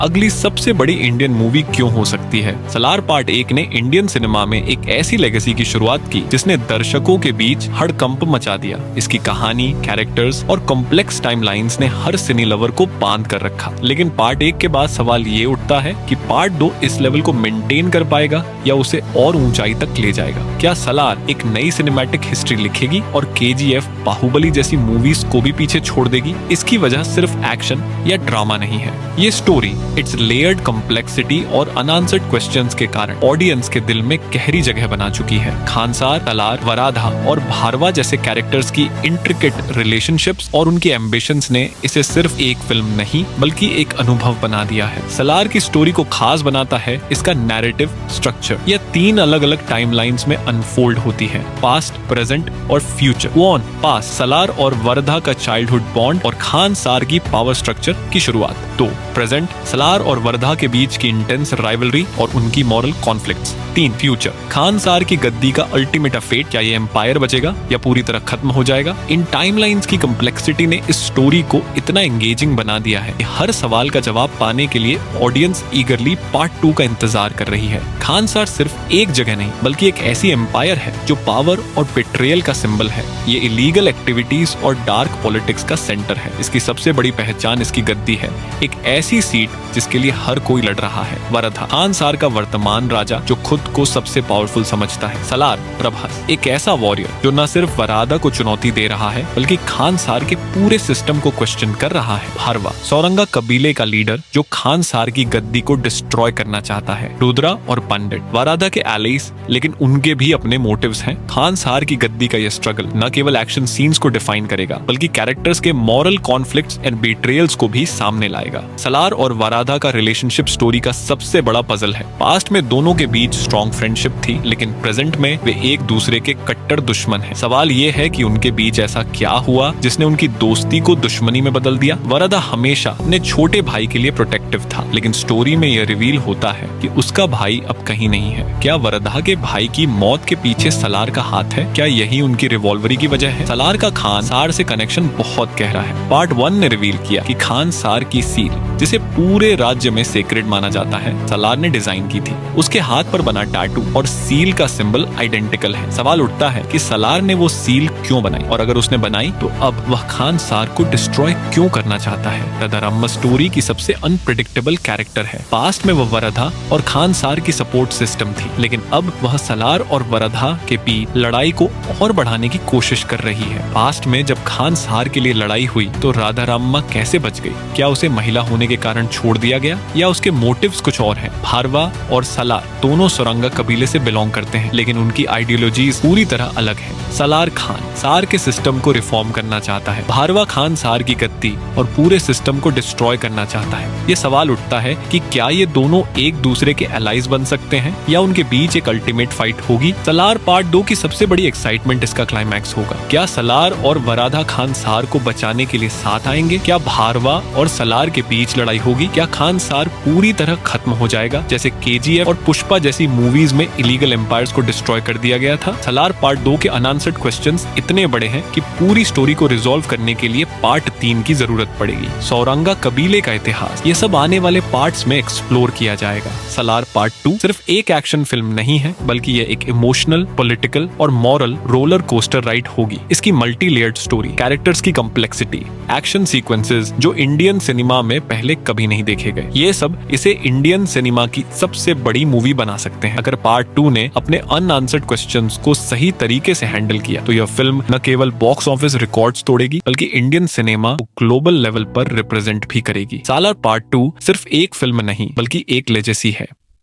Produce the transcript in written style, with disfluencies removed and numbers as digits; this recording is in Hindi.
अगली सबसे बड़ी इंडियन मूवी क्यों हो सकती है। सलार पार्ट 1 ने इंडियन सिनेमा में एक ऐसी लेगेसी की शुरुआत की जिसने दर्शकों के बीच हड़कंप मचा दिया। इसकी कहानी, कैरेक्टर्स और कॉम्प्लेक्स टाइमलाइंस ने हर सिनी लवर को बांध कर रखा। लेकिन पार्ट 1 के बाद सवाल ये उठता है कि पार्ट 2 इस लेवल को मेंटेन कर पाएगा या उसे और ऊंचाई तक ले जाएगा। क्या सलार एक नई सिनेमैटिक हिस्ट्री लिखेगी और KGF, बाहुबली जैसी मूवीज को भी पीछे छोड़ देगी? इसकी वजह सिर्फ एक्शन या ड्रामा नहीं है। ये स्टोरी इट्स लेयर्ड कॉम्प्लेक्सिटी और अनआंसर्ड क्वेश्चंस के कारण ऑडियंस के दिल में गहरी जगह बना चुकी है। खानसार, तलार, वराधा और भारवा जैसे कैरेक्टर्स की इंट्रिकेट रिलेशनशिप्स और उनकी एम्बिशंस ने इसे सिर्फ एक फिल्म नहीं बल्कि एक अनुभव बना दिया है। सलार की स्टोरी को खास बनाता है इसका नैरेटिव स्ट्रक्चर। यह 3 अलग अलग टाइमलाइंस में अनफोल्ड होती है, पास्ट, प्रेजेंट और फ्यूचर। वन, पास्ट, सलार और वरधा का चाइल्डहुड बॉन्ड और खानसार की पावर स्ट्रक्चर की शुरुआत। 2, प्रेजेंट, सलार और वरधा के बीच की इंटेंस राइवलरी और उनकी मॉरल कॉन्फ्लिक्ट्स। 3, फ्यूचर, खानसार की गद्दी का अल्टीमेट फेट। क्या ये एम्पायर बचेगा या पूरी तरह खत्म हो जाएगा? इन टाइमलाइंस की कॉम्प्लेक्सिटी ने इस स्टोरी को इतना एंगेजिंग बना दिया है कि हर सवाल का जवाब पाने के लिए ऑडियंस ईगरली पार्ट 2 का इंतजार कर रही है। खानसार सिर्फ एक जगह नहीं बल्कि एक ऐसी एम्पायर है जो पावर और बेट्रियल का सिंबल है। ये इलीगल एक्टिविटीज और डार्क पॉलिटिक्स का सेंटर है। इसकी सबसे बड़ी पहचान इसकी गद्दी है, एक ऐसी सीट जिसके लिए हर कोई लड़ रहा है। वरधा, खानसार का वर्तमान राजा जो खुद को सबसे पावरफुल समझता है। सलार, प्रभास, एक ऐसा वॉरियर जो न सिर्फ वराधा को चुनौती दे रहा है बल्कि खानसार के पूरे सिस्टम को क्वेश्चन कर रहा है। भारवा, सौरंगा कबीले का लीडर जो खानसार की गद्दी को डिस्ट्रॉय करना चाहता है। रुद्रा और पंडित, वराधा के एलाइज लेकिन उनके भी अपने मोटिव्स हैं। खानसार की गद्दी का यह स्ट्रगल न केवल एक्शन सीन्स को डिफाइन करेगा बल्कि कैरेक्टर्स के मॉरल कॉन्फ्लिक्ट्स एंड बिट्रेयल्स को भी सामने लाएगा। सलार और वराधा का रिलेशनशिप स्टोरी का सबसे बड़ा पजल है। पास्ट में दोनों के बीच स्ट्रॉन्ग फ्रेंडशिप थी लेकिन प्रेजेंट में वे एक दूसरे के कट्टर दुश्मन हैं। सवाल ये है कि उनके बीच ऐसा क्या हुआ जिसने उनकी दोस्ती को दुश्मनी में बदल दिया। वराधा हमेशा अपने छोटे भाई के लिए प्रोटेक्टिव था लेकिन स्टोरी में यह रिवील होता है कि उसका भाई अब कहीं नहीं है। क्या वराधा के भाई की मौत के पीछे सलार का हाथ है? क्या यही उनकी रिवॉल्वरी की वजह है? सलार का खानसार से कनेक्शन बहुत गहरा है। पार्ट 1 ने रिवील किया कि खानसार की सील, जिसे पूरे राज्य में सेक्रेड माना जाता है, सलार ने डिजाइन की थी। उसके हाथ पर बना टैटू और सील का सिंबल आइडेंटिकल है। सवाल उठता है कि सलार ने वो सील क्यों बनाई और अगर उसने बनाई तो अब वह खानसार को डिस्ट्रॉय क्यों करना चाहता है। राधारम्मा स्टोरी की सबसे अनप्रेडिक्टेबल कैरेक्टर है। पास्ट में वह वरधा और खानसार की सपोर्ट सिस्टम थी लेकिन अब वह सलार और वरधा के बीच लड़ाई को और बढ़ाने की कोशिश कर रही है। पास्ट में जब खानसार के लिए लड़ाई हुई तो राधारम्मा कैसे बच गई? क्या उसे महिला होने के कारण छोड़ दिया गया या उसके मोटिव्स कुछ और हैं? भारवा और सलार दोनों सौरंगा कबीले से बिलोंग करते हैं लेकिन उनकी आइडियोलॉजीज पूरी तरह अलग है। सलार खान सार के सिस्टम को रिफॉर्म करना चाहता है। भारवा खान सार की गद्दी और पूरे सिस्टम को डिस्ट्रॉय करना चाहता है। ये सवाल उठता है कि क्या ये दोनों एक दूसरे के एलाइज बन सकते हैं या उनके बीच एक अल्टीमेट फाइट होगी। सलार पार्ट 2 की सबसे बड़ी एक्साइटमेंट इसका क्लाइमैक्स होगा। क्या सलार और वराधा खानसार को बचाने के लिए साथ आएंगे? क्या भारवा और सलार के बीच लड़ाई होगी? क्या खानसार पूरी तरह खत्म हो जाएगा जैसे KGF और पुष्पा जैसी मूवीज में इलीगल एम्पायर्स को डिस्ट्रॉय कर दिया गया था? सलार पार्ट 2 के अनआंसर्ड क्वेश्चंस इतने बड़े हैं कि पूरी स्टोरी को रिजॉल्व करने के लिए पार्ट 3 की जरूरत पड़ेगी। सौरंगा कबीले का इतिहास, ये सब आने वाले पार्ट्स में एक्सप्लोर किया जाएगा। सलार पार्ट 2 सिर्फ एक एक्शन फिल्म नहीं है बल्कि ये एक इमोशनल, पॉलिटिकल और मॉरल रोलर कोस्टर राइड होगी। इसकी मल्टी लेयर्ड स्टोरी, कैरेक्टर्स की कॉम्प्लेक्सिटी, एक्शन सीक्वेंसेस जो इंडियन सिनेमा में पहले कभी नहीं देखे गए, ये सब इसे इंडियन सिनेमा की सबसे बड़ी मूवी बना सकते हैं। अगर पार्ट 2 ने अपने अनआंसर्ड क्वेश्चंस को सही तरीके से हैंडल किया तो यह फिल्म न केवल बॉक्स ऑफिस रिकॉर्ड्स तोड़ेगी बल्कि इंडियन सिनेमा को ग्लोबल लेवल पर रिप्रेजेंट भी करेगी। सालार पार्ट 2 सिर्फ एक फिल्म नहीं बल्कि एक लेजेसी है।